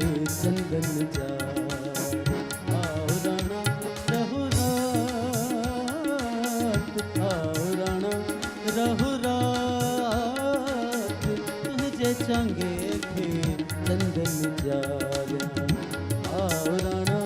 चंदन jar. आओ राणा रहो रात, आओ राणा रहो रात, तुझे चंगे थे चंदन जार। आओ राणा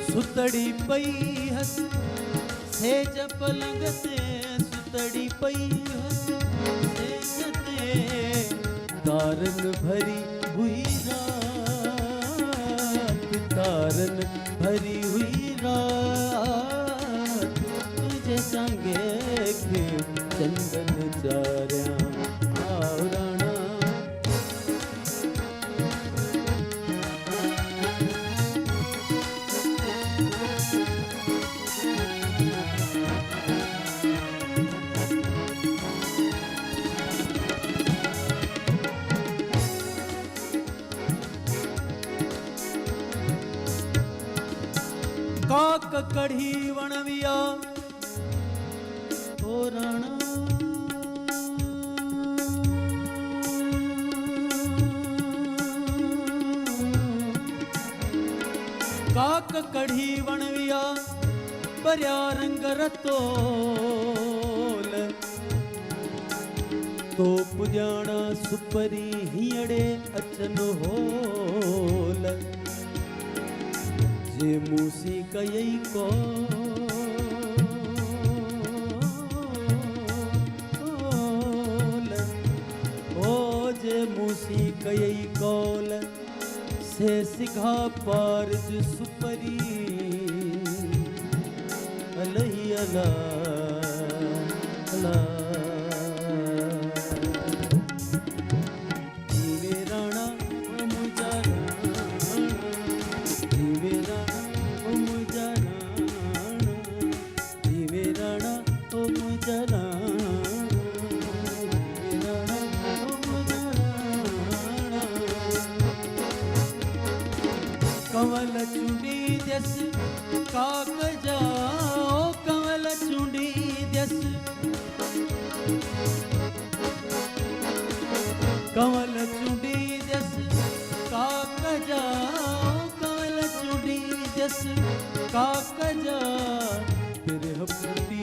सुतड़ी पई हस सेज पलंग ते, सुतड़ी पई हस सेज ते, तारन भरी हुई रात, तारन भरी हुई रात, तुझे संगे के चंदन चार्या। आओ राणा काक कढ़ी वणविया ओ राणा, काक कढ़ी वणविया बरिया रंग रतोल, तो पुजाणा सुपरी हीअड़े अचन होल, जे मूसी कयई कौल, ओ जे मूसी कयई कौल, से सिघा पारज सुपरी अलही अला अला। जीवे राणा ओ मुझा राणा, जीवे राणा ओ मुझा राणा, जीवे राणा ओ मुझा राणा, जीवे राणा ओ मुझा राणा। कंवल चूंडी जस काक जाओ, कंवल चूंडी जस, कंवल चूंडी जस काक जाओ, कंवल चूंडी जस काक जा, बिरह फूटी